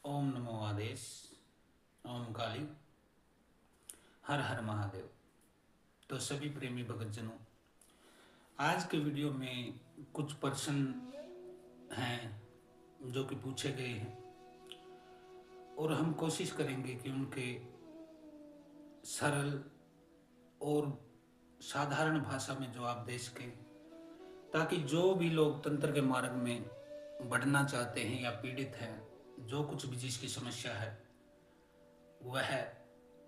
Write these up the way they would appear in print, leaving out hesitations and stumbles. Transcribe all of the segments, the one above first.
ओम नमो आदेश। ओम काली। हर हर महादेव। तो सभी प्रेमी भगतजनों, आज के वीडियो में कुछ प्रश्न हैं जो कि पूछे गए हैं और हम कोशिश करेंगे कि उनके सरल और साधारण भाषा में जवाब दे सकें, ताकि जो भी लोग तंत्र के मार्ग में बढ़ना चाहते हैं या पीड़ित हैं, जो कुछ भी जिसकी समस्या है वह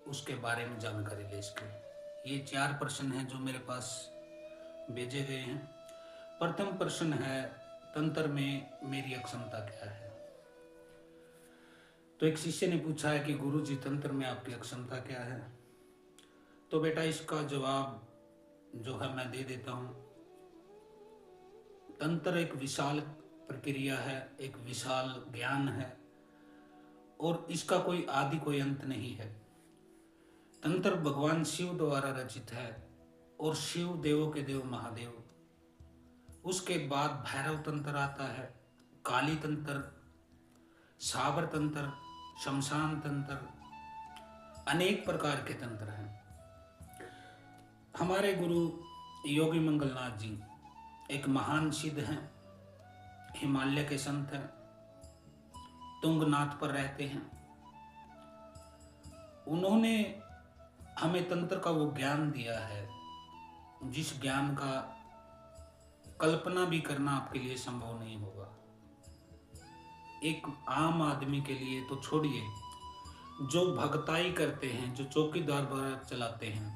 उसके बारे में जानकारी ले सके। ये 4 प्रश्न हैं जो मेरे पास भेजे गए हैं। प्रथम प्रश्न है, तंत्र में मेरी अक्षमता क्या है। तो एक शिष्य ने पूछा है कि गुरुजी, तंत्र में आपकी अक्षमता क्या है। तो बेटा, इसका जवाब जो है मैं दे देता हूँ। तंत्र एक विशाल प्रक्रिया है, एक विशाल ज्ञान है और इसका कोई आदि कोई अंत नहीं है। तंत्र भगवान शिव द्वारा रचित है और शिव देवों के देव महादेव। उसके बाद भैरव तंत्र आता है, काली तंत्र, साबर तंत्र, शमशान तंत्र, अनेक प्रकार के तंत्र हैं। हमारे गुरु योगी मंगलनाथ जी एक महान सिद्ध हैं, हिमालय के संत हैं, तुंगनाथ पर रहते हैं। उन्होंने हमें तंत्र का वो ज्ञान दिया है जिस ज्ञान का कल्पना भी करना आपके लिए संभव नहीं होगा। एक आम आदमी के लिए तो छोड़िए, जो भगताई करते हैं, जो चौकीदार वगैरह चलाते हैं,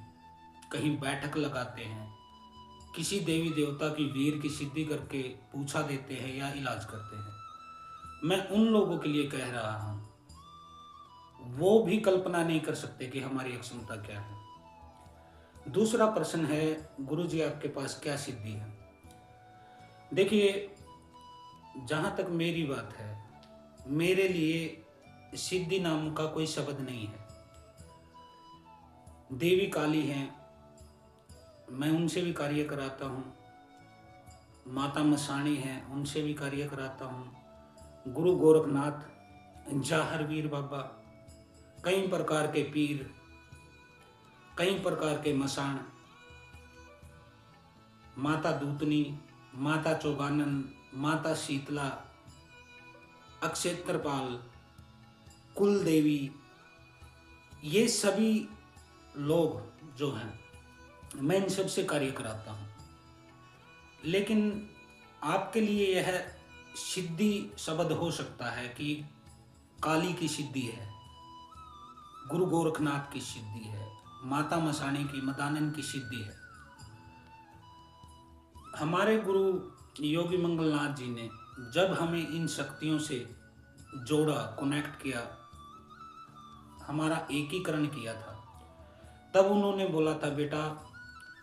कहीं बैठक लगाते हैं, किसी देवी देवता की वीर की सिद्धि करके पूछा देते हैं या इलाज करते हैं, मैं उन लोगों के लिए कह रहा हूं, वो भी कल्पना नहीं कर सकते कि हमारी अक्षमता क्या है। दूसरा प्रश्न है, गुरुजी आपके पास क्या सिद्धि है। देखिए, जहां तक मेरी बात है, मेरे लिए सिद्धि नाम का कोई शब्द नहीं है। देवी काली हैं, मैं उनसे भी कार्य कराता हूँ। माता मसाणी हैं, उनसे भी कार्य कराता हूँ। गुरु गोरखनाथ, जाहरवीर बाबा, कई प्रकार के पीर, कई प्रकार के मसाण, माता दूतनी, माता चौगानन, माता शीतला, अक्षेत्रपाल, कुल देवी, ये सभी लोग जो हैं, मैं इन सब से कार्य कराता हूँ। लेकिन आपके लिए यह सिद्धि शब्द हो सकता है कि काली की सिद्धि है, गुरु गोरखनाथ की सिद्धि है, माता मसाणी की, मदानन की सिद्धि है। हमारे गुरु योगी मंगलनाथ जी ने जब हमें इन शक्तियों से जोड़ा, कनेक्ट किया, हमारा एकीकरण किया था, तब उन्होंने बोला था, बेटा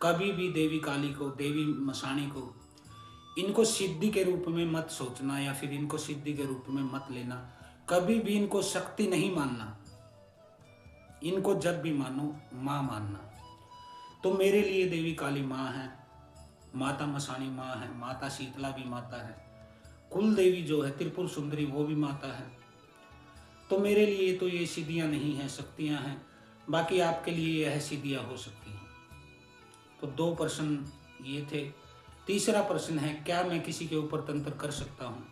कभी भी देवी काली को, देवी मसाणी को, इनको सिद्धि के रूप में मत सोचना या फिर इनको सिद्धि के रूप में मत लेना। कभी भी इनको शक्ति नहीं मानना, इनको जब भी मानो माँ मानना। तो मेरे लिए देवी काली माँ है, माता मसाणी माँ है, माता शीतला भी माता है, कुल देवी जो है त्रिपुर सुंदरी वो भी माता है। तो मेरे लिए तो ये सिद्धियाँ नहीं हैं, शक्तियाँ हैं। बाकी आपके लिए यह सिद्धियाँ हो सकती हैं। तो 2 प्रश्न ये थे। तीसरा प्रश्न है, क्या मैं किसी के ऊपर तंत्र कर सकता हूँ।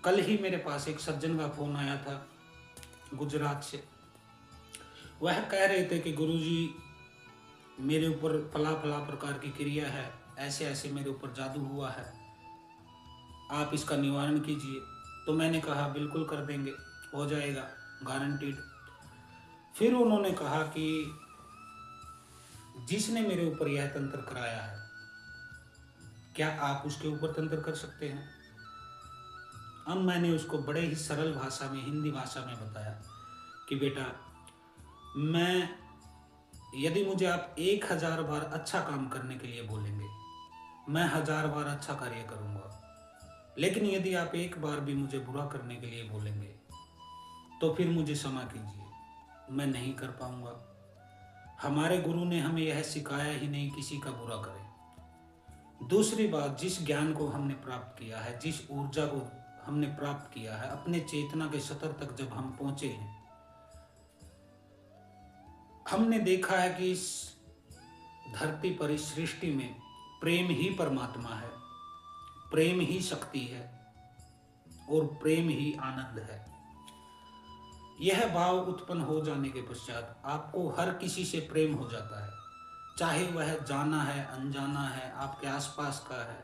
कल ही मेरे पास एक सज्जन का फोन आया था गुजरात से। वह कह रहे थे कि गुरुजी, मेरे ऊपर फला फला प्रकार की क्रिया है, ऐसे ऐसे मेरे ऊपर जादू हुआ है, आप इसका निवारण कीजिए। तो मैंने कहा बिल्कुल कर देंगे, हो जाएगा, गारंटीड। फिर उन्होंने कहा कि जिसने मेरे ऊपर यह तंत्र कराया है, क्या आप उसके ऊपर तंत्र कर सकते हैं। अब मैंने उसको बड़े ही सरल भाषा में, हिंदी भाषा में बताया कि बेटा, मैं, यदि मुझे आप 1000 बार अच्छा काम करने के लिए बोलेंगे, मैं 1000 बार अच्छा कार्य करूंगा। लेकिन यदि आप एक बार भी मुझे बुरा करने के लिए बोलेंगे तो फिर मुझे क्षमा कीजिए, मैं नहीं कर पाऊंगा। हमारे गुरु ने हमें यह सिखाया ही नहीं किसी का बुरा करें। दूसरी बात, जिस ज्ञान को हमने प्राप्त किया है, जिस ऊर्जा को हमने प्राप्त किया है, अपने चेतना के स्तर तक जब हम पहुंचे हैं, हमने देखा है कि इस धरती पर, इस सृष्टि में प्रेम ही परमात्मा है, प्रेम ही शक्ति है और प्रेम ही आनंद है। यह भाव उत्पन्न हो जाने के पश्चात आपको हर किसी से प्रेम हो जाता है, चाहे वह जाना है, अनजाना है, आपके आसपास का है।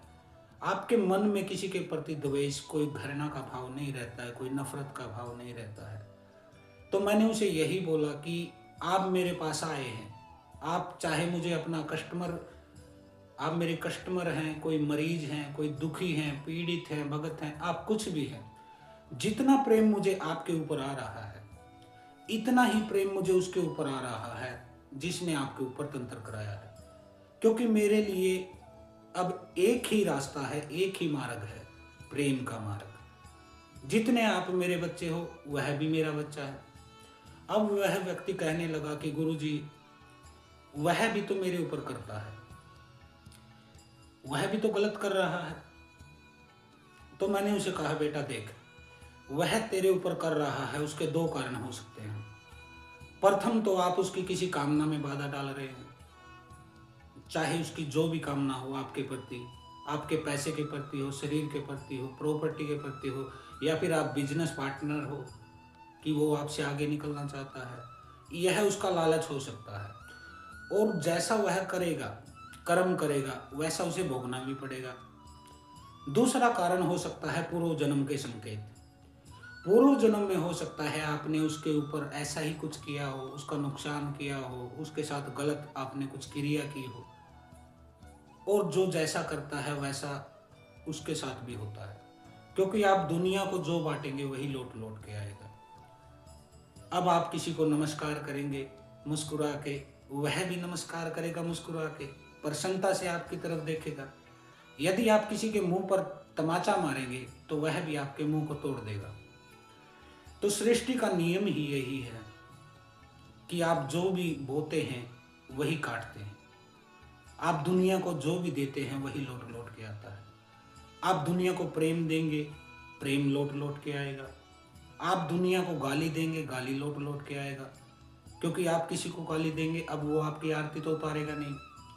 आपके मन में किसी के प्रति द्वेष, कोई घृणा का भाव नहीं रहता है, कोई नफरत का भाव नहीं रहता है। तो मैंने उसे यही बोला कि आप मेरे पास आए हैं, आप चाहे मुझे अपना कस्टमर, आप मेरे कस्टमर हैं, कोई मरीज हैं, कोई दुखी हैं, पीड़ित हैं, भगत हैं, आप कुछ भी हैं, जितना प्रेम मुझे आपके ऊपर आ रहा है, इतना ही प्रेम मुझे उसके ऊपर आ रहा है जिसने आपके ऊपर तंत्र कराया है। क्योंकि मेरे लिए अब एक ही रास्ता है, एक ही मार्ग है, प्रेम का मार्ग। जितने आप मेरे बच्चे हो, वह भी मेरा बच्चा है। अब वह व्यक्ति कहने लगा कि गुरुजी, वह भी तो मेरे ऊपर करता है, वह भी तो गलत कर रहा है। तो मैंने उसे कहा, बेटा देख, वह तेरे ऊपर कर रहा है, उसके दो कारण हो सकते हैं। प्रथम तो आप उसकी किसी कामना में बाधा डाल रहे हैं, चाहे उसकी जो भी कामना हो आपके प्रति, आपके पैसे के प्रति हो, शरीर के प्रति हो, प्रॉपर्टी के प्रति हो, या फिर आप बिजनेस पार्टनर हो कि वो आपसे आगे निकलना चाहता है, यह उसका लालच हो सकता है। और जैसा वह करेगा, कर्म करेगा, वैसा उसे भोगना भी पड़ेगा। दूसरा कारण हो सकता है पूर्व जन्म के संकेत। पूर्व जन्म में हो सकता है आपने उसके ऊपर ऐसा ही कुछ किया हो, उसका नुकसान किया हो, उसके साथ गलत आपने कुछ क्रिया की हो, और जो जैसा करता है वैसा उसके साथ भी होता है। क्योंकि आप दुनिया को जो बांटेंगे वही लौट लौट के आएगा। अब आप किसी को नमस्कार करेंगे मुस्कुरा के, वह भी नमस्कार करेगा मुस्कुरा के, प्रसन्नता से आपकी तरफ देखेगा। यदि आप किसी के मुंह पर तमाचा मारेंगे तो वह भी आपके मुंह को तोड़ देगा। तो सृष्टि का नियम ही यही है कि आप जो भी बोते हैं वही काटते हैं। आप दुनिया को जो भी देते हैं वही लौट लौट के आता है। आप दुनिया को प्रेम देंगे, प्रेम लौट लौट के आएगा। आप दुनिया को गाली देंगे, गाली लौट लौट के आएगा। क्योंकि आप किसी को गाली देंगे, अब वो आपकी आरती तो उतारेगा नहीं,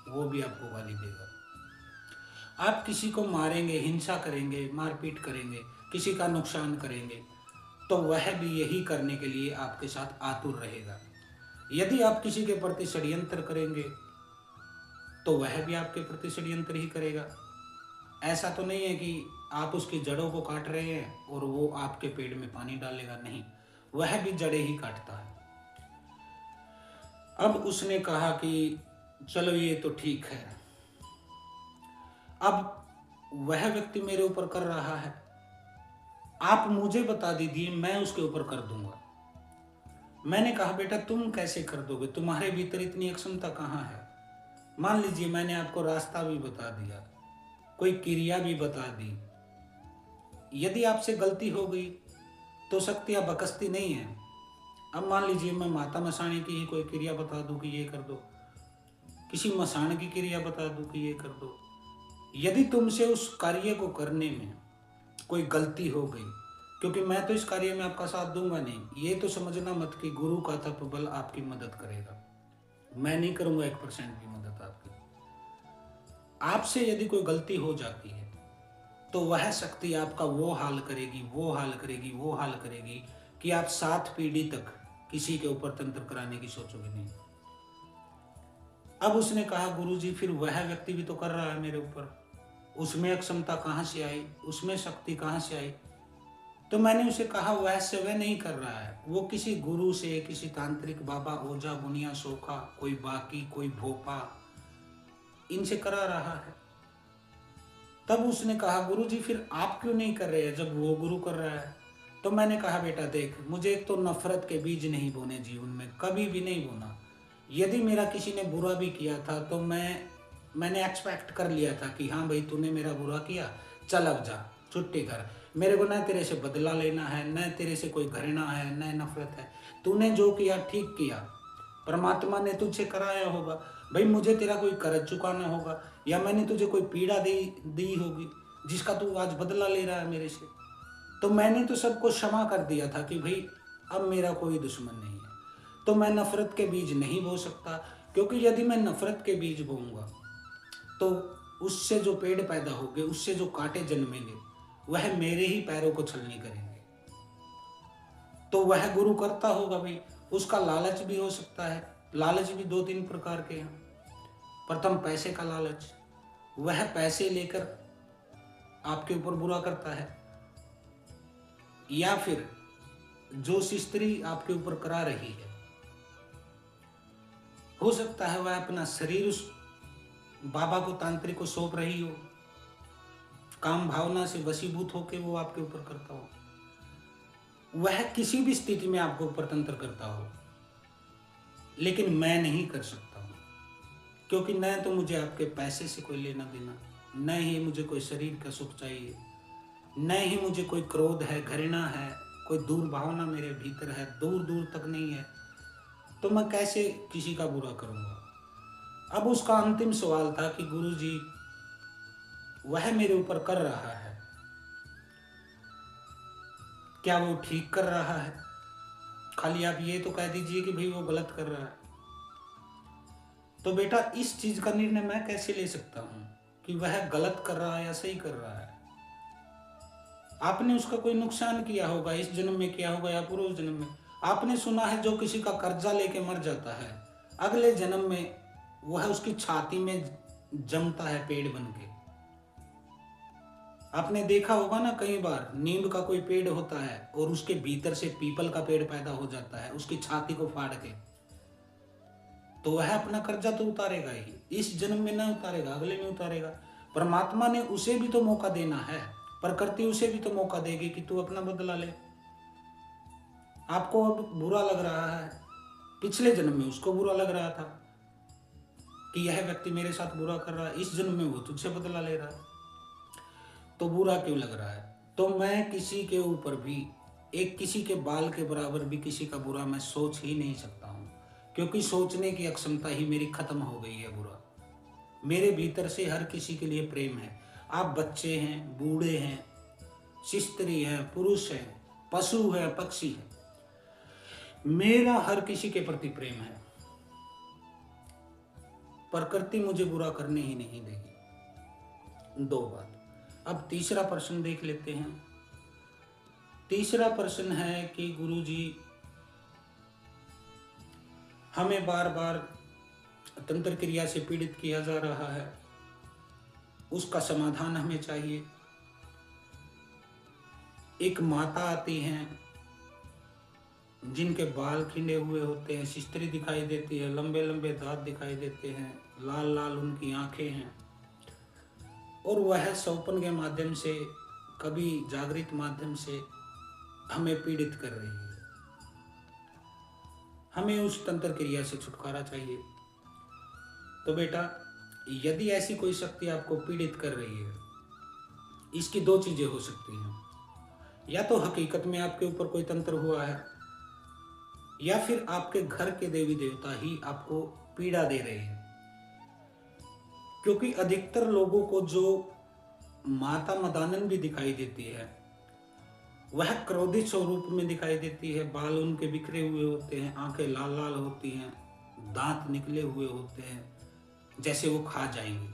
वो भी आपको गाली देगा। आप किसी को मारेंगे, हिंसा करेंगे, मारपीट करेंगे, किसी का नुकसान करेंगे, तो वह भी यही करने के लिए आपके साथ आतुर रहेगा। यदि आप किसी के प्रति षड्यंत्र करेंगे तो वह भी आपके प्रति षड्यंत्र ही करेगा। ऐसा तो नहीं है कि आप उसकी जड़ों को काट रहे हैं और वो आपके पेड़ में पानी डालेगा, नहीं, वह भी जड़ें ही काटता है। अब उसने कहा कि चलो ये तो ठीक है, अब वह व्यक्ति मेरे ऊपर कर रहा है, आप मुझे बता दीजिए, मैं उसके ऊपर कर दूंगा। मैंने कहा, बेटा तुम कैसे कर दोगे, तुम्हारे भीतर इतनी अक्षमता कहाँ है। मान लीजिए मैंने आपको रास्ता भी बता दिया, कोई क्रिया भी बता दी, यदि आपसे गलती हो गई तो शक्तियाँ बकसती नहीं है। अब मान लीजिए मैं माता मसाणी की ही कोई क्रिया बता दूं कि ये कर दो, किसी मसाण की क्रिया बता दूं कि ये कर दो, यदि तुमसे उस कार्य को करने में कोई गलती हो गई, क्योंकि मैं तो इस कार्य में आपका साथ दूंगा नहीं, ये तो समझना मत कि गुरु का तपबल आपकी मदद करेगा, मैं नहीं करूंगा 1% भी मदद आपकी। आपसे यदि कोई गलती हो जाती है तो वह शक्ति आपका वो हाल करेगी, वो हाल करेगी, वो हाल करेगी कि आप 7 पीढ़ी तक किसी के ऊपर तंत्र कराने की सोचोगे नहीं। अब उसने कहा, गुरुजी फिर वह व्यक्ति भी तो कर रहा है मेरे ऊपर, उसमें अक्षमता कहाँ से आई, उसमें शक्ति कहाँ से आई। तो मैंने उसे कहा, वैसे वह नहीं कर रहा है, वो किसी गुरु से, किसी तांत्रिक बाबा, ओझा, बुनिया, सोखा, कोई बाकी, कोई भोपा, इनसे करा रहा है। तब उसने कहा, गुरुजी फिर आप क्यों नहीं कर रहे हैं जब वो गुरु कर रहा है। तो मैंने कहा, बेटा देख, मुझे एक तो नफरत के बीज नहीं बोने जीवन में, कभी भी नहीं बोना। यदि मेरा किसी ने बुरा भी किया था तो मैंने एक्सपेक्ट कर लिया था कि हाँ भाई तूने मेरा बुरा किया, चल अब जा, छुट्टी कर, मेरे को न तेरे से बदला लेना है, न तेरे से कोई घृणा है, न नफरत है। तूने जो किया ठीक किया, परमात्मा ने तुझसे कराया होगा भाई, मुझे तेरा कोई कर्ज चुकाना होगा, या मैंने तुझे कोई पीड़ा दी होगी जिसका तू आज बदला ले रहा है मेरे से। तो मैंने तो सबको क्षमा कर दिया था कि भाई अब मेरा कोई दुश्मन नहीं है, तो मैं नफरत के बीज नहीं बो सकता, क्योंकि यदि मैं नफरत के बीज बोऊंगा तो उससे जो पेड़ पैदा होंगे, उससे जो कांटे जन्मेंगे, वह मेरे ही पैरों को छलनी करेंगे। तो वह गुरु करता होगा भाई, उसका लालच भी हो सकता है। लालच भी दो तीन प्रकार के हैं। प्रथम पैसे का लालच, वह पैसे लेकर आपके ऊपर बुरा करता है। या फिर जो स्त्री आपके ऊपर करा रही है, हो सकता है वह अपना शरीर उस बाबा को, तांत्रिक को सौंप रही हो, काम भावना से वशीभूत होकर वो आपके ऊपर करता हो। वह किसी भी स्थिति में आपको परतंत्र करता हो, लेकिन मैं नहीं कर सकता हूँ, क्योंकि न तो मुझे आपके पैसे से कोई लेना देना, न ही मुझे कोई शरीर का सुख चाहिए, न ही मुझे कोई क्रोध है, घृणा है, कोई दूर भावना मेरे भीतर है, दूर दूर तक नहीं है। तो मैं कैसे किसी का बुरा करूँगा। अब उसका अंतिम सवाल था कि गुरुजी, वह मेरे ऊपर कर रहा है, क्या वो ठीक कर रहा है? खाली आप ये तो कह दीजिए कि भाई वो गलत कर रहा है। तो बेटा, इस चीज का निर्णय मैं कैसे ले सकता हूं कि वह गलत कर रहा है या सही कर रहा है? आपने उसका कोई नुकसान किया होगा, इस जन्म में किया होगा या पूर्व जन्म में। आपने सुना है जो किसी का कर्जा लेके मर जाता है, अगले जन्म में वह उसकी छाती में जमता है पेड़ बन के। आपने देखा होगा ना, कई बार नीम का कोई पेड़ होता है और उसके भीतर से पीपल का पेड़ पैदा हो जाता है, उसकी छाती को फाड़ के। तो वह अपना कर्जा तो उतारेगा ही, इस जन्म में ना उतारेगा, अगले में उतारेगा। परमात्मा ने उसे भी तो मौका देना है, प्रकृति उसे भी तो मौका देगी कि तू अपना बदला ले। आपको अब बुरा लग रहा है, पिछले जन्म में उसको बुरा लग रहा था कि यह व्यक्ति मेरे साथ बुरा कर रहा है, इस जन्म में वो तुझसे बदला ले रहा है। तो बुरा क्यों लग रहा है? तो मैं किसी के ऊपर भी, एक किसी के बाल के बराबर भी किसी का बुरा मैं सोच ही नहीं सकता हूँ, क्योंकि सोचने की अक्षमता ही मेरी खत्म हो गई है। बुरा मेरे भीतर से हर किसी के लिए प्रेम है। आप बच्चे हैं, बूढ़े हैं, स्त्री हैं, पुरुष हैं, पशु है, पक्षी है, मेरा हर किसी के प्रति प्रेम है। प्रकृति मुझे बुरा करने ही नहीं देगी। दो बात। अब तीसरा प्रश्न देख लेते हैं। तीसरा प्रश्न है कि गुरुजी, हमें बार बार तंत्र क्रिया से पीड़ित किया जा रहा है, उसका समाधान हमें चाहिए। एक माता आती हैं जिनके बाल खिंडे हुए होते हैं, शिस्त्री दिखाई देती है, लंबे लंबे दांत दिखाई देते हैं, लाल लाल उनकी आंखें हैं, और वह सौपन के माध्यम से, कभी जागृत माध्यम से हमें पीड़ित कर रही है। हमें उस तंत्र क्रिया से छुटकारा चाहिए। तो बेटा, यदि ऐसी कोई शक्ति आपको पीड़ित कर रही है, इसकी दो चीजें हो सकती हैं। या तो हकीकत में आपके ऊपर कोई तंत्र हुआ है, या फिर आपके घर के देवी देवता ही आपको पीड़ा दे रहे हैं। क्योंकि अधिकतर लोगों को जो माता मदानन भी दिखाई देती है, वह क्रोधित स्वरूप में दिखाई देती है। बाल उनके बिखरे हुए होते हैं, आंखें लाल लाल होती हैं, दांत निकले हुए होते हैं, जैसे वो खा जाएंगे।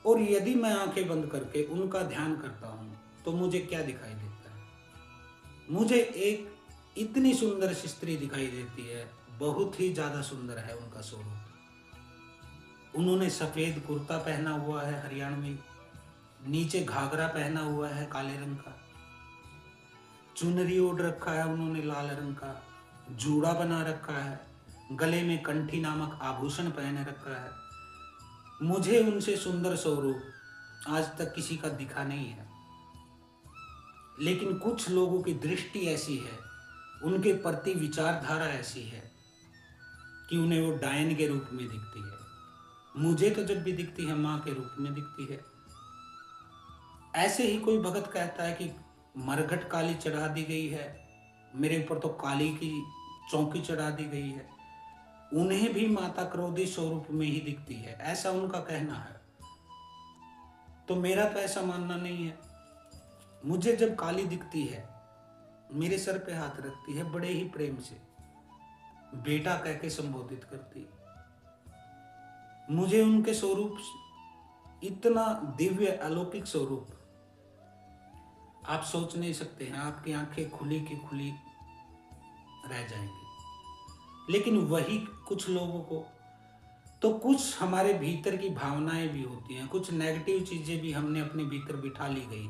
और यदि मैं आंखें बंद करके उनका ध्यान करता हूं, तो मुझे क्या दिखाई देता है? मुझे एक इतनी सुंदर स्त्री दिखाई देती है, बहुत ही ज्यादा सुंदर है उनका स्वरूप। उन्होंने सफेद कुर्ता पहना हुआ है हरियाणवी, नीचे घाघरा पहना हुआ है काले रंग का, चुनरी ओढ़ रखा है उन्होंने लाल रंग का, जूड़ा बना रखा है, गले में कंठी नामक आभूषण पहने रखा है। मुझे उनसे सुंदर स्वरूप आज तक किसी का दिखा नहीं है। लेकिन कुछ लोगों की दृष्टि ऐसी है, उनके प्रति विचारधारा ऐसी है कि उन्हें वो डायन के रूप में दिखती है। मुझे तो जब भी दिखती है, माँ के रूप में दिखती है। ऐसे ही कोई भगत कहता है कि मरघट काली चढ़ा दी गई है, मेरे ऊपर तो काली की चौकी चढ़ा दी गई है। उन्हें भी माता क्रोधी स्वरूप में ही दिखती है, ऐसा उनका कहना है। तो मेरा तो ऐसा मानना नहीं है। मुझे जब काली दिखती है, मेरे सर पे हाथ रखती है, बड़े ही प्रेम से बेटा कह के संबोधित करती। मुझे उनके स्वरूप, इतना दिव्य अलौकिक स्वरूप आप सोच नहीं सकते हैं। आपकी आंखें खुली की खुली रह जाएंगी। लेकिन वही कुछ लोगों को, तो कुछ हमारे भीतर की भावनाएं भी होती हैं, कुछ नेगेटिव चीजें भी हमने अपने भीतर बिठा ली गई।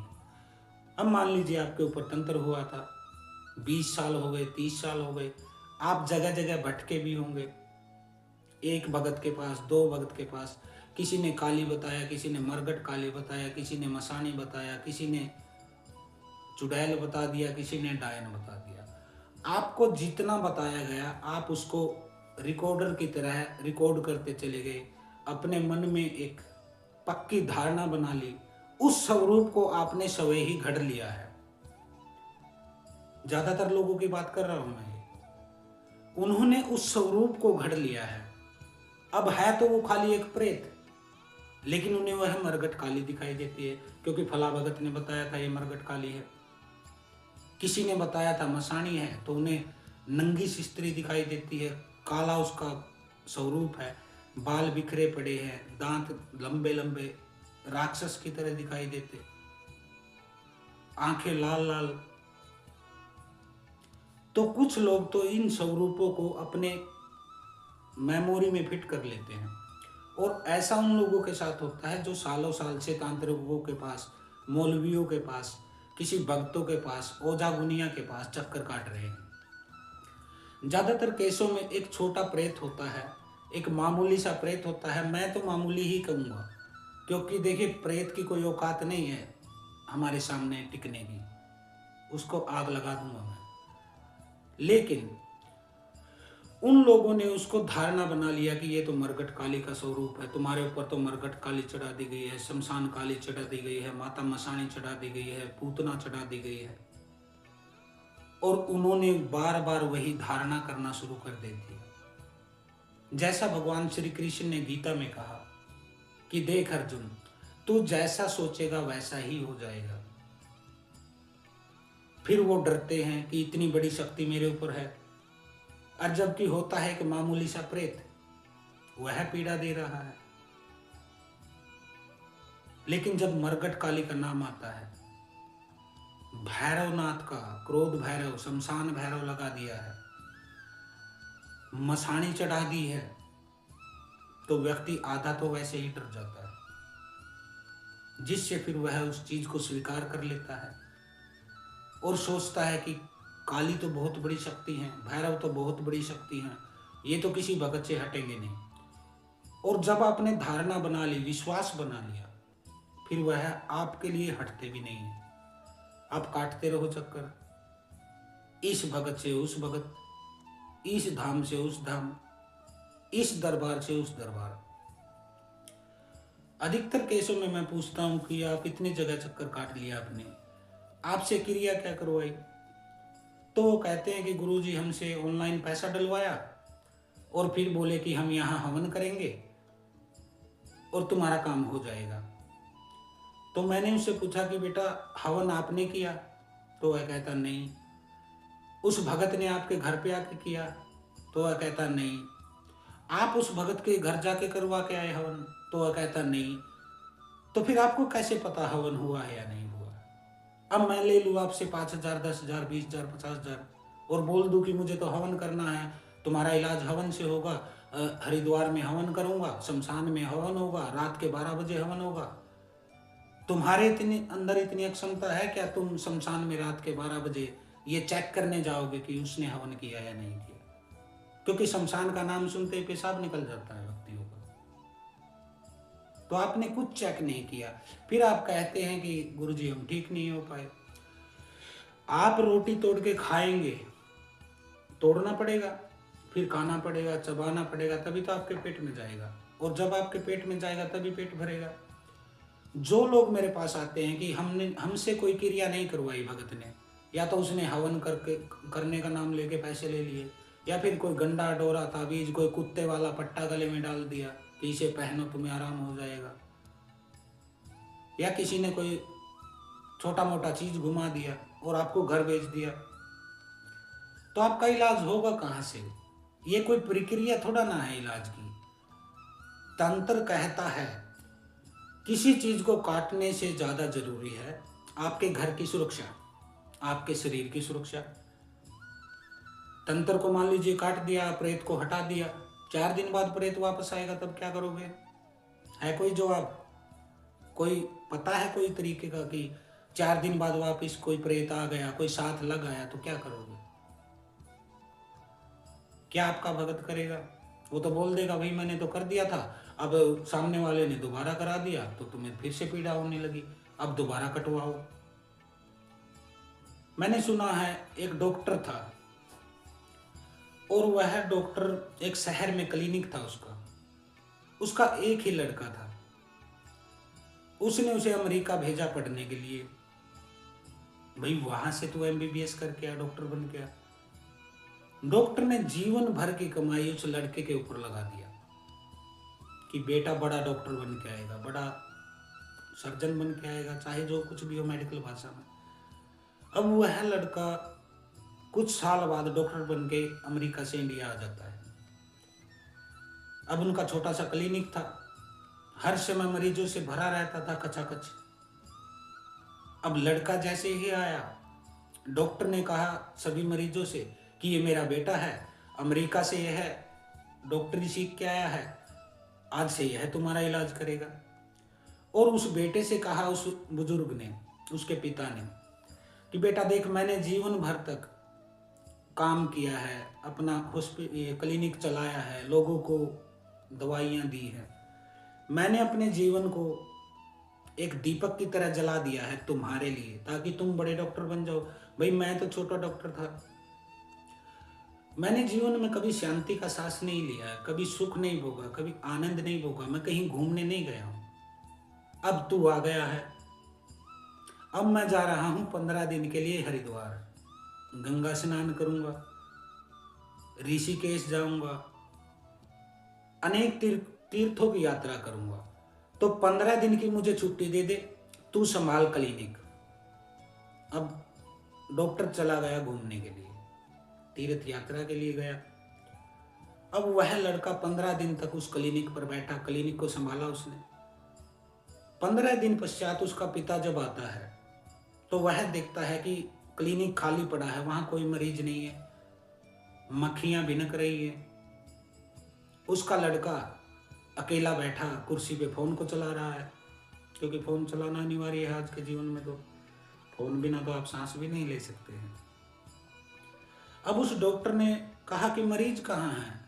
अब मान लीजिए आपके ऊपर तंत्र हुआ था, 20 साल हो गए, 30 साल हो गए, आप जगह जगह भटके भी होंगे, एक भगत के पास, दो भगत के पास, किसी ने काली बताया, किसी ने मरगट काली बताया, किसी ने मसानी बताया, किसी ने चुड़ैल बता दिया, किसी ने डायन बता दिया। आपको जितना बताया गया आप उसको रिकॉर्डर की तरह रिकॉर्ड करते चले गए, अपने मन में एक पक्की धारणा बना ली, उस स्वरूप को आपने स्वयं ही घड़ लिया है। ज्यादातर लोगों की बात कर रहा हूं मैं, उन्होंने उस स्वरूप को घड़ लिया है। अब है तो वो खाली एक प्रेत, लेकिन उन्हें वह मरगट काली दिखाई देती है, क्योंकि फला भगत ने बताया था ये मरगट काली है, किसी ने बताया था मसानी है, तो उन्हें नंगी सी स्त्री दिखाई देती है, काला उसका स्वरूप है, बाल बिखरे पड़े हैं, दांत लंबे लंबे राक्षस की तरह दिखाई देते, आंखें लाल लाल। तो कुछ लोग तो इन स्वरूपों को अपने मेमोरी में फिट कर लेते हैं, और ऐसा उन लोगों के साथ होता है जो सालों साल से तांत्रिकों के पास, मौलवियों के पास, किसी भक्तों के पास, ओझा गुनिया के पास चक्कर काट रहे हैं। ज्यादातर केसों में एक छोटा प्रेत होता है, एक मामूली सा प्रेत होता है। मैं तो मामूली ही कहूँगा, क्योंकि देखिए प्रेत की कोई औकात नहीं है हमारे सामने टिकने की, उसको आग लगा दूंगा मैं। लेकिन उन लोगों ने उसको धारणा बना लिया कि ये तो मरगट काली का स्वरूप है, तुम्हारे ऊपर तो मरगट काली चढ़ा दी गई है, शमशान काली चढ़ा दी गई है, माता मसानी चढ़ा दी गई है, पूतना चढ़ा दी गई है, और उन्होंने बार बार वही धारणा करना शुरू कर देती। जैसा भगवान श्री कृष्ण ने गीता में कहा कि देख अर्जुन, तू जैसा सोचेगा वैसा ही हो जाएगा। फिर वो डरते हैं कि इतनी बड़ी शक्ति मेरे ऊपर है, और जबकि होता है कि मामूली सा प्रेत वह पीड़ा दे रहा है। लेकिन जब मरगट काली का नाम आता है, भैरवनाथ का, क्रोध भैरव, शमशान भैरव लगा दिया है, मसानी चढ़ा दी है, तो व्यक्ति आधा तो वैसे ही डर जाता है, जिससे फिर वह उस चीज को स्वीकार कर लेता है और सोचता है कि काली तो बहुत बड़ी शक्ति है, भैरव तो बहुत बड़ी शक्ति है, ये तो किसी भगत से हटेंगे नहीं। और जब आपने धारणा बना ली, विश्वास बना लिया, फिर वह आपके लिए हटते भी नहीं है। आप काटते रहो चक्कर, इस भगत से उस भगत, इस धाम से उस धाम, इस दरबार से उस दरबार। अधिकतर केसों में मैं पूछता हूं कि आप इतनी जगह चक्कर काट लिया आपने, आपसे क्रिया क्या करवाई? तो वो कहते हैं कि गुरुजी हमसे ऑनलाइन पैसा डलवाया और फिर बोले कि हम यहाँ हवन करेंगे और तुम्हारा काम हो जाएगा। तो मैंने उससे पूछा कि बेटा हवन आपने किया? तो वह कहता नहीं। उस भगत ने आपके घर पे आके किया? तो वह कहता नहीं। आप उस भगत के घर जाके करवा के आए हवन? तो वह कहता नहीं। तो फिर आपको कैसे पता हवन हुआ है या नहीं हुआ? अब मैं ले लूँ आपसे 5,000, 10,000, 20,000, 50,000 और बोल दूं कि मुझे तो हवन करना है, तुम्हारा इलाज हवन से होगा, हरिद्वार में हवन करूंगा, शमशान में हवन होगा, रात के 12 बजे हवन होगा। तुम्हारे अंदर इतनी अक्षमता है क्या तुम शमशान में रात के 12 बजे ये चेक करने जाओगे कि उसने हवन किया या नहीं किया? क्योंकि शमशान का नाम सुनते ही पेशाब निकल जाता है व्यक्तियों का। तो आपने कुछ चेक नहीं किया, फिर आप कहते हैं कि गुरुजी हम ठीक नहीं हो पाए। आप रोटी तोड़ के खाएंगे, तोड़ना पड़ेगा, फिर खाना पड़ेगा, चबाना पड़ेगा, तभी तो आपके पेट में जाएगा, और जब आपके पेट में जाएगा तभी पेट भरेगा। जो लोग मेरे पास आते हैं कि हमसे कोई क्रिया नहीं करवाई भगत ने, या तो उसने हवन करने का नाम लेके पैसे ले लिए, या फिर कोई गंडा डोरा ताबीज, कोई कुत्ते वाला पट्टा गले में डाल दिया कि इसे पहनो तुम्हें आराम हो जाएगा, या किसी ने कोई छोटा मोटा चीज घुमा दिया और आपको घर भेज दिया, तो आपका इलाज होगा कहाँ से? ये कोई प्रक्रिया थोड़ा ना है इलाज की। तंत्र कहता है किसी चीज को काटने से ज्यादा जरूरी है आपके घर की सुरक्षा, आपके शरीर की सुरक्षा। तंत्र को मान लीजिए काट दिया, प्रेत को हटा दिया, 4 दिन बाद प्रेत वापस आएगा, तब क्या करोगे? है कोई जवाब? कोई पता है कोई तरीके का कि 4 दिन बाद वापस कोई प्रेत आ गया, कोई साथ लग आया, तो क्या करोगे? क्या आपका भगत करेगा? वो तो बोल देगा भाई मैंने तो कर दिया था, अब सामने वाले ने दोबारा करा दिया तो तुम्हें फिर से पीड़ा होने लगी, अब दोबारा कटवाओ। मैंने सुना है एक डॉक्टर था और वह डॉक्टर एक शहर में क्लिनिक था उसका एक ही लड़का था। उसने उसे अमेरिका भेजा पढ़ने के लिए। भाई वहां से तू एमबीबीएस करके आ, डॉक्टर बन के आ। डॉक्टर ने जीवन भर की कमाई उस लड़के के ऊपर लगा दिया कि बेटा बड़ा डॉक्टर बन के आएगा, बड़ा सर्जन बन के आएगा, चाहे जो कुछ भी हो मेडिकल भाषा में। अब वह लड़का कुछ साल बाद डॉक्टर बन के अमेरिका से इंडिया आ जाता है। अब उनका छोटा सा क्लिनिक था, हर समय मरीजों से भरा रहता था खचाखच। अब लड़का जैसे ही आया, डॉक्टर ने कहा सभी मरीजों से कि ये मेरा बेटा है, अमेरिका से यह है, डॉक्टरी सीख के आया है, आज से यह तुम्हारा इलाज करेगा। और उस बेटे से कहा, उस बुजुर्ग ने, उसके पिता ने, कि बेटा देख मैंने जीवन भर तक काम किया है, अपना क्लिनिक चलाया है, लोगों को दवाइयाँ दी है, मैंने अपने जीवन को एक दीपक की तरह जला दिया है तुम्हारे लिए, ताकि तुम बड़े डॉक्टर बन जाओ। भाई मैं तो छोटा डॉक्टर था, मैंने जीवन में कभी शांति का सांस नहीं लिया, कभी सुख नहीं भोगा, कभी आनंद नहीं भोगा, मैं कहीं घूमने नहीं गया हूँ। अब तू आ गया है, अब मैं जा रहा हूँ 15 दिन के लिए हरिद्वार, गंगा स्नान करूंगा, ऋषिकेश जाऊंगा, अनेक तीर्थों की यात्रा करूंगा, तो 15 दिन की मुझे छुट्टी दे दे, तू संभाल क्लिनिक। अब डॉक्टर चला गया घूमने के लिए, तीर्थ यात्रा के लिए गया। अब वह लड़का 15 दिन तक उस क्लिनिक पर बैठा, क्लिनिक को संभाला उसने। 15 दिन पश्चात उसका पिता जब आता है तो वह देखता है कि क्लिनिक खाली पड़ा है, वहां कोई मरीज नहीं है, मक्खियां भिनक रही है। उसका लड़का अकेला बैठा कुर्सी पे फोन को चला रहा है, क्योंकि फोन चलाना अनिवार्य है आज के जीवन में, तो फोन बिना तो आप सांस भी नहीं ले सकते हैं। अब उस डॉक्टर ने कहा कि मरीज कहाँ है?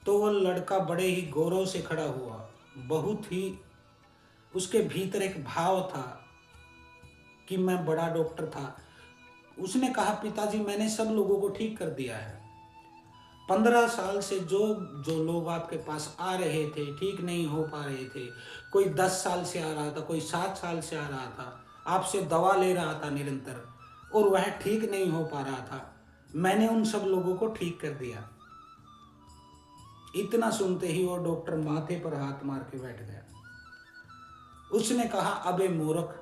तो वो लड़का बड़े ही गौरव से खड़ा हुआ, बहुत ही उसके भीतर एक भाव था कि मैं बड़ा डॉक्टर था। उसने कहा पिताजी मैंने सब लोगों को ठीक कर दिया है, 15 साल से जो लोग आपके पास आ रहे थे ठीक नहीं हो पा रहे थे, कोई 10 साल से आ रहा था, कोई 7 साल से आ रहा था, आपसे दवा ले रहा था निरंतर और वह ठीक नहीं हो पा रहा था, मैंने उन सब लोगों को ठीक कर दिया। इतना सुनते ही वो डॉक्टर माथे पर हाथ मार के बैठ गया। उसने कहा अबे मूर्ख,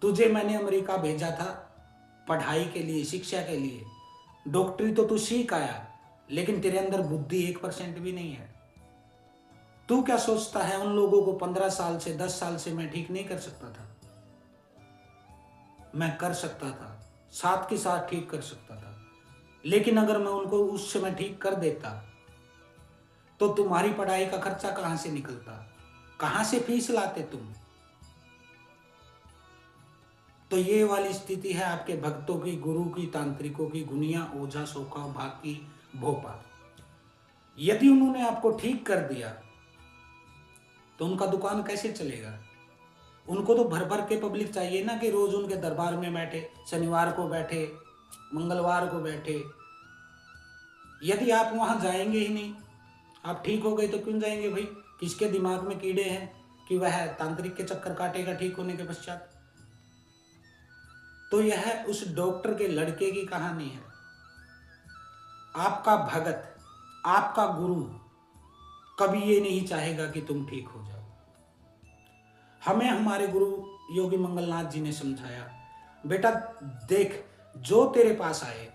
तुझे मैंने अमेरिका भेजा था पढ़ाई के लिए, शिक्षा के लिए, डॉक्टरी तो तू सीख आया, लेकिन तेरे अंदर बुद्धि 1% भी नहीं है। तू क्या सोचता है उन लोगों को 15 साल से 10 साल से मैं ठीक नहीं कर सकता था? मैं कर सकता था, साथ के साथ ठीक कर सकता था, लेकिन अगर मैं उनको उस समय ठीक कर देता तो तुम्हारी पढ़ाई का खर्चा कहां से निकलता, कहां से फीस लाते तुम? तो ये वाली स्थिति है आपके भक्तों की, गुरु की, तांत्रिकों की, गुनिया, ओझा, सोका, भाकी, भोपा। यदि उन्होंने आपको ठीक कर दिया तो उनका दुकान कैसे चलेगा? उनको तो भर भर के पब्लिक चाहिए ना, कि रोज उनके दरबार में बैठे, शनिवार को बैठे, मंगलवार को बैठे। यदि आप वहां जाएंगे ही नहीं, आप ठीक हो गए तो क्यों जाएंगे भाई? किसके दिमाग में कीड़े हैं कि वह तांत्रिक के चक्कर काटेगा ठीक होने के पश्चात? तो यह उस डॉक्टर के लड़के की कहानी है। आपका भगत, आपका गुरु कभी ये नहीं चाहेगा कि तुम ठीक हो जाओ। हमें हमारे गुरु योगी मंगलनाथ जी ने समझाया, बेटा देख, जो तेरे पास आए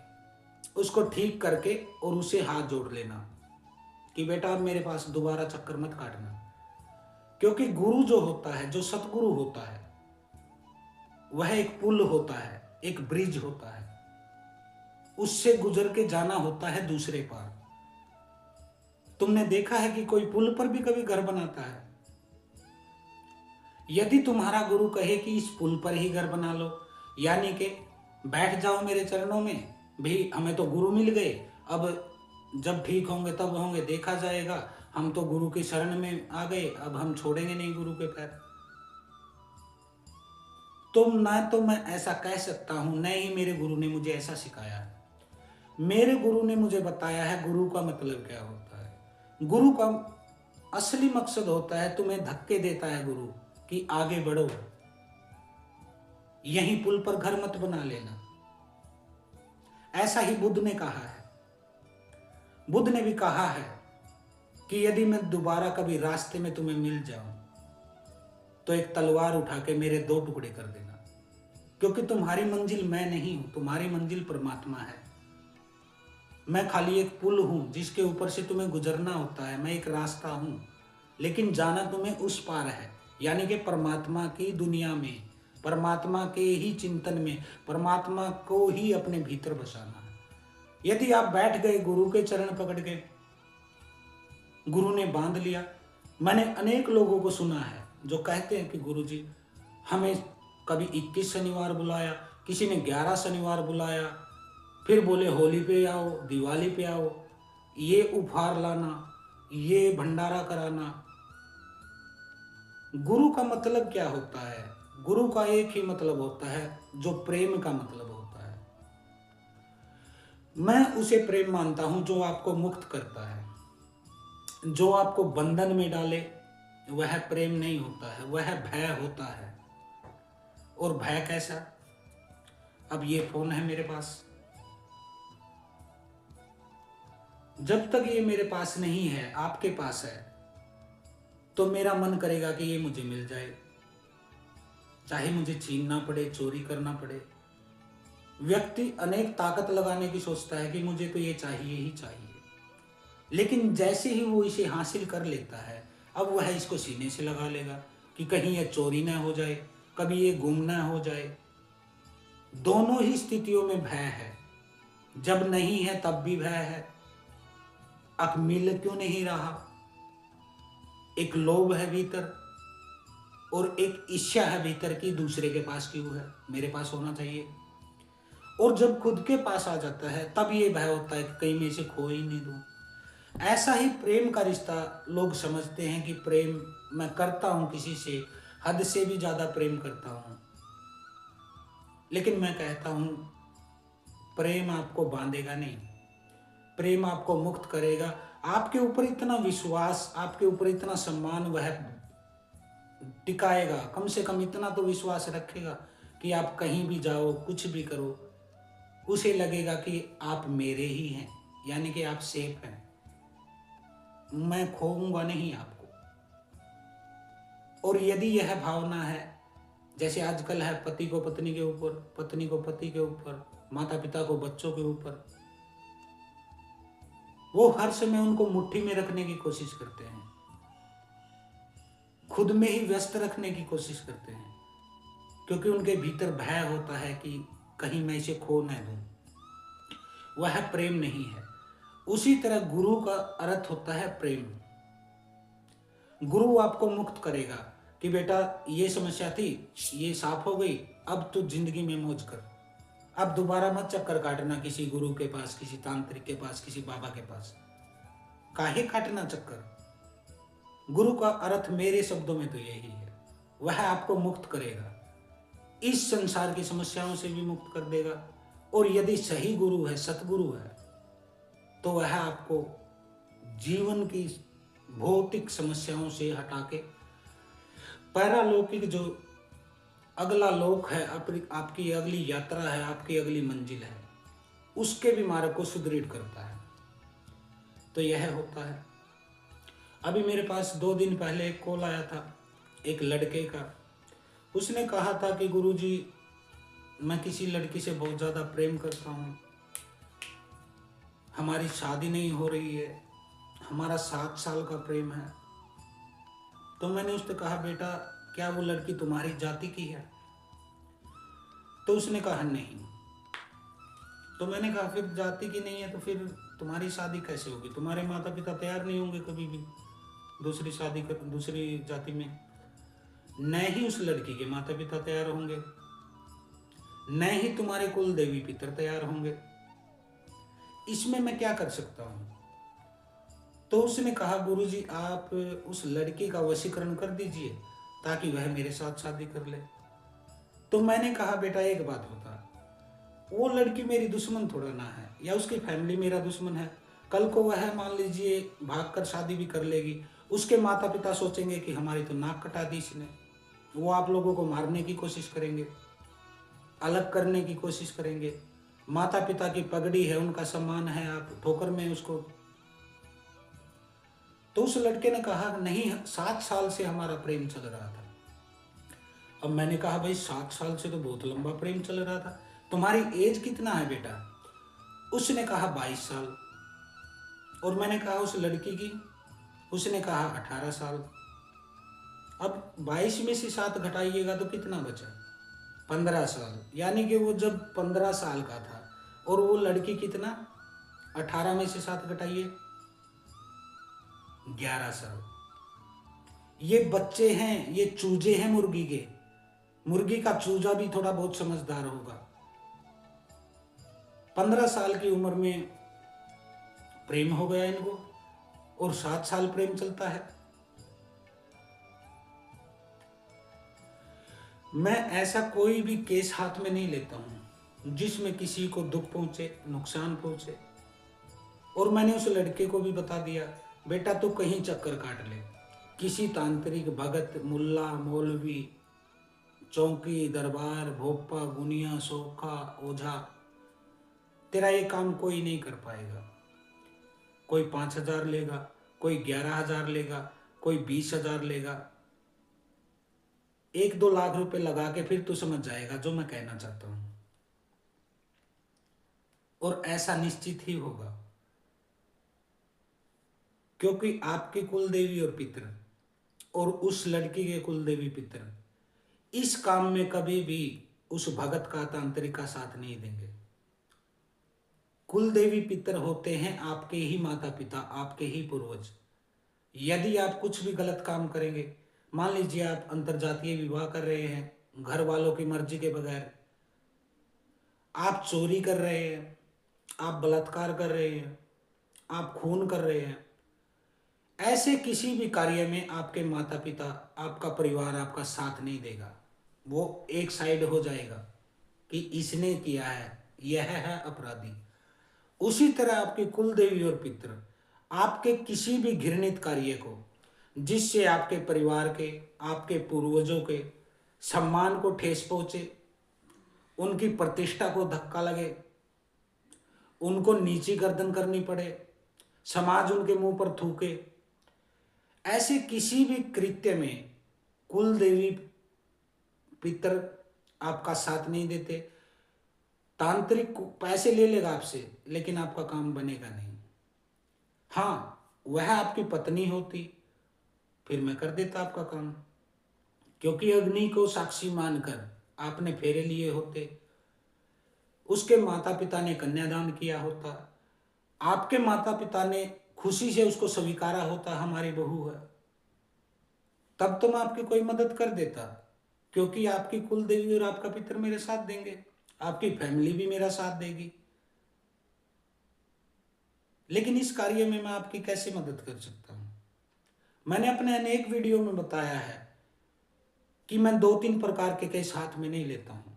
उसको ठीक करके और उसे हाथ जोड़ लेना कि बेटा अब मेरे पास दोबारा चक्कर मत काटना। क्योंकि गुरु जो होता है, जो सतगुरु होता है, वह एक पुल होता है, एक ब्रिज होता है, उससे गुजर के जाना होता है दूसरे पार। तुमने देखा है कि कोई पुल पर भी कभी घर बनाता है? यदि तुम्हारा गुरु कहे कि इस पुल पर ही घर बना लो, यानी कि बैठ जाओ मेरे चरणों में, भी हमें तो गुरु मिल गए, अब जब ठीक होंगे तब होंगे, देखा जाएगा, हम तो गुरु की शरण में आ गए, अब हम छोड़ेंगे नहीं गुरु के पैर। तुम ना तो मैं ऐसा कह सकता हूं, न ही मेरे गुरु ने मुझे ऐसा सिखाया है। मेरे गुरु ने मुझे बताया है गुरु का मतलब क्या होता है। गुरु का असली मकसद होता है, तुम्हें धक्के देता है गुरु कि आगे बढ़ो, यहीं पुल पर घर मत बना लेना। ऐसा ही बुद्ध ने कहा है। बुद्ध ने भी कहा है कि यदि मैं दोबारा कभी रास्ते में तुम्हें मिल जाऊं तो एक तलवार उठा के मेरे 2 टुकड़े कर देना, क्योंकि तुम्हारी मंजिल मैं नहीं हूं, तुम्हारी मंजिल परमात्मा है। मैं खाली एक पुल हूं जिसके ऊपर से तुम्हें गुजरना होता है, मैं एक रास्ता हूं, लेकिन जाना तुम्हें उस पार है, यानी कि परमात्मा की दुनिया में, परमात्मा के ही चिंतन में, परमात्मा को ही अपने भीतर बसाना है। यदि आप बैठ गए गुरु के चरण पकड़ के, गुरु ने बांध लिया। मैंने अनेक लोगों को सुना है जो कहते हैं कि गुरु जी हमें कभी 21 शनिवार बुलाया, किसी ने 11 शनिवार बुलाया, फिर बोले होली पे आओ, दिवाली पे आओ, ये उपहार लाना, ये भंडारा कराना। गुरु का मतलब क्या होता है? गुरु का एक ही मतलब होता है, जो प्रेम का मतलब होता है। मैं उसे प्रेम मानता हूं जो आपको मुक्त करता है। जो आपको बंधन में डाले वह प्रेम नहीं होता है, वह भय होता है। और भय कैसा? अब ये फोन है मेरे पास, जब तक ये मेरे पास नहीं है, आपके पास है, तो मेरा मन करेगा कि ये मुझे मिल जाए, चाहे मुझे छीनना पड़े, चोरी करना पड़े। व्यक्ति अनेक ताकत लगाने की सोचता है कि मुझे तो ये चाहिए ही चाहिए, लेकिन जैसे ही वो इसे हासिल कर लेता है, अब वह इसको सीने से लगा लेगा कि कहीं ये चोरी ना हो जाए, कभी ये गुम ना हो जाए। दोनों ही स्थितियों में भय है। जब नहीं है तब भी भय है। अब मिल क्यों नहीं रहा? एक लोभ है भीतर और एक इच्छा है भीतर की दूसरे के पास क्यों है, मेरे पास होना चाहिए। और जब खुद के पास आ जाता है तब ये भय होता है कि कहीं मैं इसे खो ही नहीं दूं। ऐसा ही प्रेम का रिश्ता लोग समझते हैं कि प्रेम मैं करता हूं किसी से, हद से भी ज्यादा प्रेम करता हूं। लेकिन मैं कहता हूं प्रेम आपको बांधेगा नहीं, प्रेम आपको मुक्त करेगा। आपके ऊपर इतना विश्वास, आपके ऊपर इतना सम्मान वह टिकाएगा, कम से कम इतना तो विश्वास रखेगा कि आप कहीं भी जाओ, कुछ भी करो, उसे लगेगा कि आप मेरे ही हैं, यानी कि आप सेफ हैं, मैं खोऊंगा नहीं आपको। और यदि यह भावना है, जैसे आजकल है पति को पत्नी के ऊपर, पत्नी को पति के ऊपर, माता पिता को बच्चों के ऊपर, वो हर समय उनको मुट्ठी में रखने की कोशिश करते हैं, खुद में ही व्यस्त रखने की कोशिश करते हैं, क्योंकि उनके भीतर भय होता है कि कहीं मैं इसे खो न दूं। वह प्रेम नहीं है। उसी तरह गुरु का अर्थ होता है प्रेम। गुरु आपको मुक्त करेगा कि बेटा ये समस्या थी, ये साफ हो गई, अब तू जिंदगी में मौज कर, अब दोबारा मत चक्कर काटना किसी गुरु के पास, किसी तांत्रिक के पास, किसी बाबा के पास। काहे काटना चक्कर? गुरु का अर्थ मेरे शब्दों में तो यही है, वह आपको मुक्त करेगा, इस संसार की समस्याओं से भी मुक्त कर देगा। और यदि सही गुरु है, सतगुरु है, तो वह आपको जीवन की भौतिक समस्याओं से हटा के पैरालौकिक जो अगला लोक है, आपकी अगली यात्रा है, आपकी अगली मंजिल है, उसके भी मार्ग को सुदृढ़ करता है। तो यह होता है। अभी मेरे पास 2 दिन पहले एक कॉल आया था एक लड़के का, उसने कहा था कि गुरुजी, मैं किसी लड़की से बहुत ज़्यादा प्रेम करता हूँ, हमारी शादी नहीं हो रही है, हमारा 7 साल का प्रेम है। तो मैंने उससे कहा, बेटा क्या वो लड़की तुम्हारी जाति की है? तो उसने कहा नहीं। तो मैंने कहा फिर जाति की नहीं है तो फिर तुम्हारी शादी कैसे होगी? तुम्हारे माता पिता तैयार नहीं होंगे कभी भी दूसरी शादी कर, दूसरी जाति में। न ही उस लड़की के माता पिता तैयार होंगे, न ही तुम्हारे कुल देवी पितर तैयार होंगे, इसमें मैं क्या कर सकता हूँ? तो उसने कहा, गुरुजी आप उस लड़की का वशीकरण कर दीजिए ताकि वह मेरे साथ शादी कर ले। तो मैंने कहा, बेटा एक बात बता, वो लड़की मेरी दुश्मन थोड़ा ना है, या उसकी फैमिली मेरा दुश्मन है। कल को वह मान लीजिए भागकर शादी भी कर लेगी, उसके माता पिता सोचेंगे कि हमारी तो नाक कटा दी इसने, वो आप लोगों को मारने की कोशिश करेंगे, अलग करने की कोशिश करेंगे। माता पिता की पगड़ी है, उनका सम्मान है, आप ठोकर में उसको। तो उस लड़के ने कहा, नहीं 7 साल से हमारा प्रेम चल रहा था। अब मैंने कहा, भाई 7 साल से तो बहुत लंबा प्रेम चल रहा था, तुम्हारी एज कितना है बेटा? उसने कहा 22 साल। और मैंने कहा उस लड़की की? उसने कहा 18 साल। अब 22 में से 7 घटाइएगा तो कितना बचा? 15 साल। यानी कि वो जब 15 साल का था, और वो लड़की कितना? 18 में से 7 घटाइए, 11 साल। ये बच्चे हैं, ये चूजे हैं मुर्गी के। मुर्गी का चूजा भी थोड़ा बहुत समझदार होगा। 15 साल की उम्र में प्रेम हो गया इनको, और 7 साल प्रेम चलता है। मैं ऐसा कोई भी केस हाथ में नहीं लेता हूं जिसमें किसी को दुख पहुंचे, नुकसान पहुंचे। और मैंने उस लड़के को भी बता दिया, बेटा तू कहीं चक्कर काट ले, किसी तांत्रिक, भगत, मुल्ला, मौलवी, चौकी, दरबार, भोपा, गुनिया, सोखा, ओझा, तेरा ये काम कोई नहीं कर पाएगा। कोई 5,000 लेगा, कोई 11,000 लेगा, कोई 20,000 लेगा, 1-2 लाख रुपए लगा के फिर तू समझ जाएगा जो मैं कहना चाहता हूं। और ऐसा निश्चित ही होगा, क्योंकि आपके कुल देवी और पितर और उस लड़की के कुल देवी पितर इस काम में कभी भी उस भगत का, तांत्रिक का साथ नहीं देंगे। कुल देवी पितर होते हैं आपके ही माता पिता, आपके ही पूर्वज। यदि आप कुछ भी गलत काम करेंगे, मान लीजिए आप अंतरजातीय विवाह कर रहे हैं घर वालों की मर्जी के बगैर, आप चोरी कर रहे हैं, आप बलात्कार कर रहे हैं, आप खून कर रहे हैं, ऐसे किसी भी कार्य में आपके माता पिता, आपका परिवार आपका साथ नहीं देगा। वो एक साइड हो जाएगा कि इसने किया है, यह है अपराधी। उसी तरह आपके कुल देवी और पितर आपके किसी भी घृणित कार्य को, जिससे आपके परिवार के, आपके पूर्वजों के सम्मान को ठेस पहुंचे, उनकी प्रतिष्ठा को धक्का लगे, उनको नीची गर्दन करनी पड़े, समाज उनके मुंह पर थूके, ऐसे किसी भी कृत्य में कुल देवी पितर आपका साथ नहीं देते। तांत्रिक पैसे ले लेगा आपसे, लेकिन आपका काम बनेगा नहीं। हाँ, वह आपकी पत्नी होती फिर मैं कर देता आपका काम, क्योंकि अग्नि को साक्षी मानकर आपने फेरे लिए होते, उसके माता पिता ने कन्यादान किया होता, आपके माता पिता ने खुशी से उसको स्वीकारा होता, हमारी बहू है, तब तो मैं आपकी कोई मदद कर देता, क्योंकि आपकी कुल देवी और आपका पितर मेरे साथ देंगे, आपकी फैमिली भी मेरा साथ देगी। लेकिन इस कार्य में मैं आपकी कैसे मदद कर सकता हूं? मैंने अपने अनेक वीडियो में बताया है कि मैं 2-3 प्रकार के केस हाथ में नहीं लेता हूं।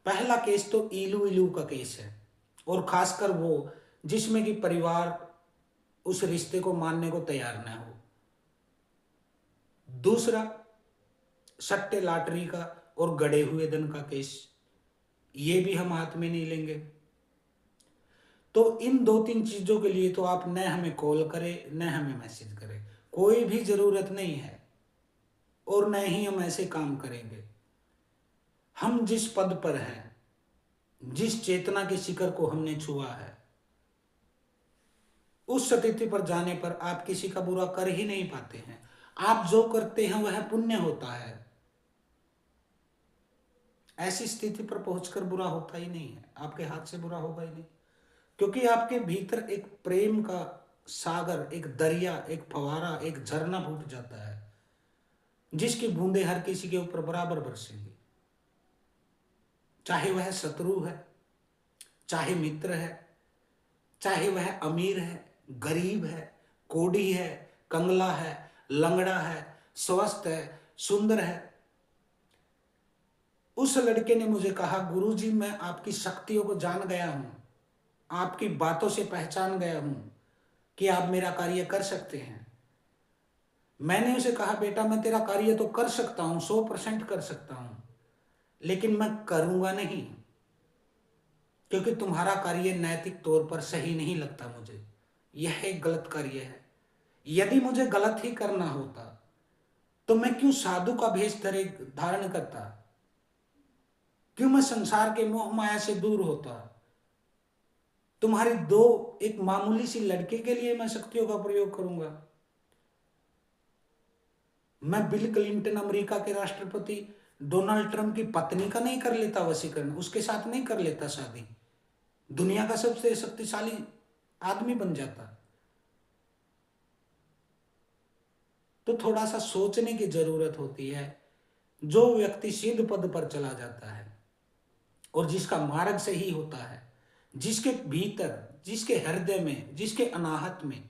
पहला केस तो इलू इलू का केस है, और खासकर वो जिसमें कि परिवार उस रिश्ते को मानने को तैयार ना हो। दूसरा, सट्टे लॉटरी का और गड़े हुए धन का केस, ये भी हम हाथ में नहीं लेंगे। तो इन 2-3 चीजों के लिए तो आप न हमें कॉल करें, न हमें मैसेज करें, कोई भी जरूरत नहीं है। और न ही हम ऐसे काम करेंगे। हम जिस पद पर हैं, जिस चेतना के शिखर को हमने छुआ है, उस स्थिति पर जाने पर आप किसी का बुरा कर ही नहीं पाते हैं। आप जो करते हैं वह पुण्य होता है। ऐसी स्थिति पर पहुंचकर बुरा होता ही नहीं है, आपके हाथ से बुरा होगा ही नहीं, क्योंकि आपके भीतर एक प्रेम का सागर, एक दरिया, एक फवारा, एक झरना फूट जाता है, जिसकी बूंदें हर किसी के ऊपर बराबर बरसेंगी। चाहे वह शत्रु है, चाहे मित्र है, चाहे वह अमीर है, गरीब है, कोढ़ी है, कंगला है, लंगड़ा है, स्वस्थ है, सुंदर है। उस लड़के ने मुझे कहा, गुरुजी मैं आपकी शक्तियों को जान गया हूं, आपकी बातों से पहचान गया हूं कि आप मेरा कार्य कर सकते हैं। मैंने उसे कहा, बेटा मैं तेरा कार्य तो कर सकता हूं, 100% कर सकता हूं, लेकिन मैं करूंगा नहीं, क्योंकि तुम्हारा कार्य नैतिक तौर पर सही नहीं लगता मुझे। यह एक गलत कार्य है। यदि मुझे गलत ही करना होता तो मैं क्यों साधु का भेष धारण करता? क्यों मैं संसार के मोह माया से दूर होता? तुम्हारी एक मामूली सी लड़के के लिए मैं शक्तियों का प्रयोग करूंगा? मैं बिल क्लिंटन, अमेरिका के राष्ट्रपति डोनाल्ड ट्रंप की पत्नी का नहीं कर लेता वशीकरण, उसके साथ नहीं कर लेता शादी, दुनिया का सबसे शक्तिशाली आदमी बन जाता। तो थोड़ा सा सोचने की जरूरत होती है। जो व्यक्ति सिद्ध पद पर चला जाता है और जिसका मार्ग सही होता है, जिसके भीतर, जिसके हृदय में, जिसके अनाहत में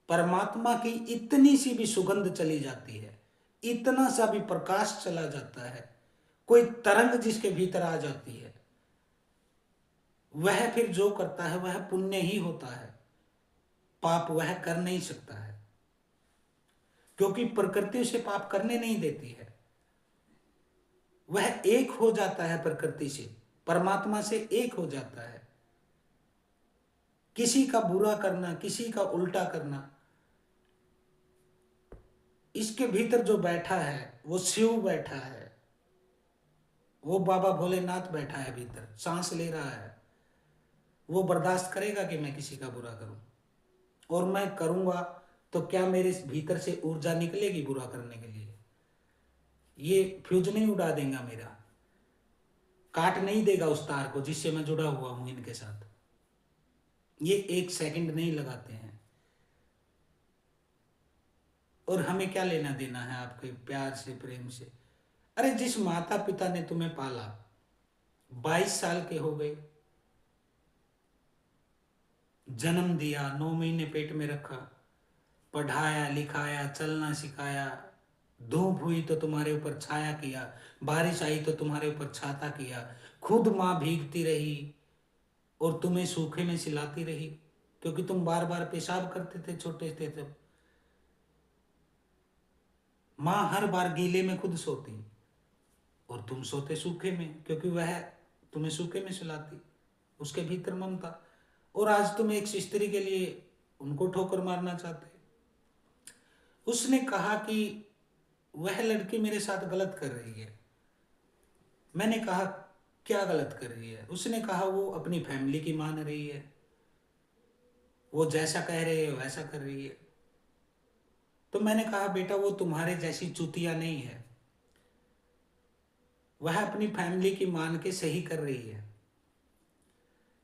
परमात्मा की इतनी सी भी सुगंध चली जाती है, इतना सा भी प्रकाश चला जाता है, कोई तरंग जिसके भीतर आ जाती है, वह फिर जो करता है वह पुण्य ही होता है, पाप वह कर नहीं सकता है, क्योंकि प्रकृति उसे पाप करने नहीं देती है। वह एक हो जाता है प्रकृति से, परमात्मा से एक हो जाता है। किसी का बुरा करना, किसी का उल्टा करना, इसके भीतर जो बैठा है वो शिव बैठा है, वो बाबा भोलेनाथ बैठा है भीतर, सांस ले रहा है। वो बर्दाश्त करेगा कि मैं किसी का बुरा करूं, और मैं करूंगा तो क्या मेरे भीतर से ऊर्जा निकलेगी बुरा करने के लिए? ये फ्यूज नहीं उड़ा देगा मेरा, काट नहीं देगा उस तार को जिससे मैं जुड़ा हुआ हूं इनके साथ। ये 1 सेकंड नहीं लगाते हैं। और हमें क्या लेना देना है आपके प्यार से, प्रेम से? अरे जिस माता पिता ने तुम्हें पाला, 22 साल के हो गए, जन्म दिया, 9 महीने पेट में रखा, पढ़ाया लिखाया, चलना सिखाया, धूप हुई तो तुम्हारे ऊपर छाया किया, बारिश आई तो तुम्हारे ऊपर छाता किया, खुद माँ भीगती रही और तुम्हें सूखे में सिलाती रही, क्योंकि तुम बार बार पेशाब करते थे छोटे थे तब। माँ हर बार गीले में खुद सोती और तुम सोते सूखे में, क्योंकि वह तुम्हें सूखे में सुलाती, उसके भीतर ममता। और आज तुम एक स्त्री के लिए उनको ठोकर मारना चाहते। उसने कहा कि वह लड़की मेरे साथ गलत कर रही है। मैंने कहा क्या गलत कर रही है? उसने कहा वो अपनी फैमिली की मान रही है, वो जैसा कह रहे हो वैसा कर रही है। तो मैंने कहा बेटा वो तुम्हारे जैसी चूतिया नहीं है, वह अपनी फैमिली की मान के सही कर रही है।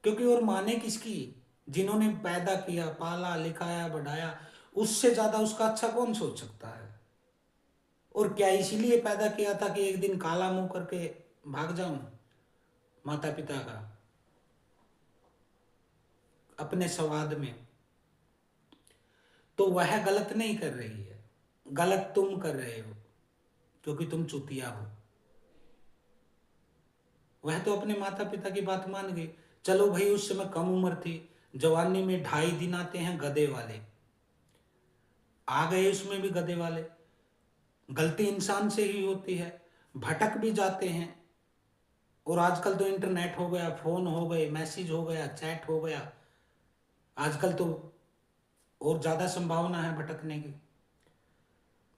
क्योंकि और माने किसकी? जिन्होंने पैदा किया, पाला लिखाया, बढ़ाया, उससे ज्यादा उसका अच्छा कौन सोच सकता है? और क्या इसीलिए पैदा किया था कि एक दिन काला मुंह करके भाग जाऊं माता पिता का अपने स्वाद में? तो वह गलत नहीं कर रही है, गलत तुम कर रहे हो, क्योंकि तुम चुतिया हो। वह तो अपने माता पिता की बात मान गई। चलो भाई उस समय कम उम्र थी, जवानी में 2.5 दिन आते हैं गधे वाले, आ गए उसमें भी गधे वाले। गलती इंसान से ही होती है, भटक भी जाते हैं। और आजकल तो इंटरनेट हो गया, फोन हो गए, मैसेज हो गया, चैट हो गया, आजकल तो और ज्यादा संभावना है भटकने की।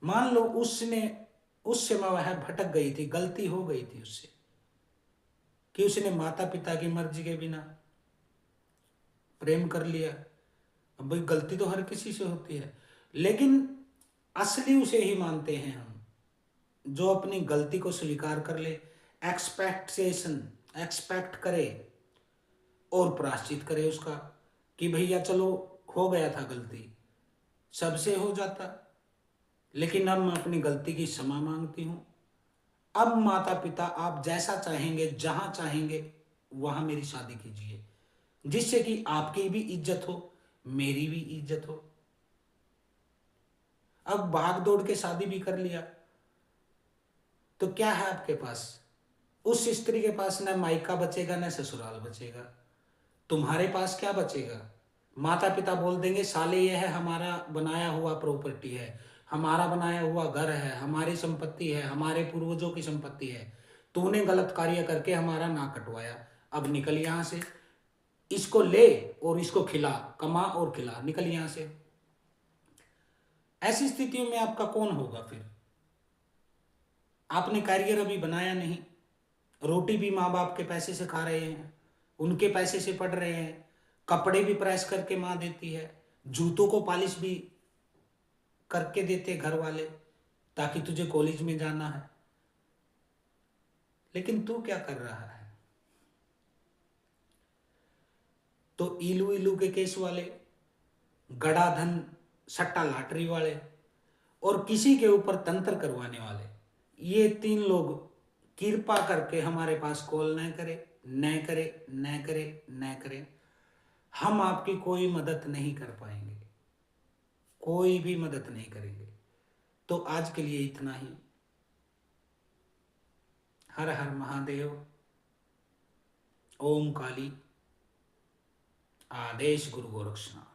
मान लो उसने उस समय वह भटक गई थी, गलती हो गई थी उससे कि उसने माता पिता की मर्जी के बिना प्रेम कर लिया। अब भाई गलती तो हर किसी से होती है, लेकिन असली उसे ही मानते हैं हम जो अपनी गलती को स्वीकार कर ले, एक्सपेक्ट करे और प्रायश्चित करे उसका, कि भैया चलो हो गया था गलती, सबसे हो जाता, लेकिन अब मैं अपनी गलती की क्षमा मांगती हूं। अब माता पिता आप जैसा चाहेंगे, जहां चाहेंगे वहां मेरी शादी कीजिए, जिससे कि आपकी भी इज्जत हो, मेरी भी इज्जत हो। अब भाग दौड़ के शादी भी कर लिया तो क्या है आपके पास? उस स्त्री के पास न मायका बचेगा न ससुराल बचेगा, तुम्हारे पास क्या बचेगा? माता पिता बोल देंगे साले ये है हमारा बनाया हुआ प्रॉपर्टी है, हमारा बनाया हुआ घर है, हमारी संपत्ति है, हमारे पूर्वजों की संपत्ति है, तूने गलत कार्य करके हमारा नाक कटवाया, अब निकल यहां से, इसको ले और इसको खिला, कमा और खिला, निकल यहां से। ऐसी स्थितियों में आपका कौन होगा फिर? आपने करियर अभी बनाया नहीं, रोटी भी माँ बाप के पैसे से खा रहे हैं, उनके पैसे से पढ़ रहे हैं, कपड़े भी प्रेस करके माँ देती है, जूतों को पॉलिश भी करके देते घर वाले ताकि तुझे कॉलेज में जाना है, लेकिन तू क्या कर रहा है? तो इलू इलू के केस वाले, गड़ाधन सट्टा लॉटरी वाले और किसी के ऊपर तंत्र करवाने वाले, ये 3 लोग कृपा करके हमारे पास कॉल न करे, न करे, न करे, न करे। हम आपकी कोई मदद नहीं कर पाएंगे, कोई भी मदद नहीं करेंगे। तो आज के लिए इतना ही। हर हर महादेव। ओम काली। आदेश गुरु गोरक्षनाथ।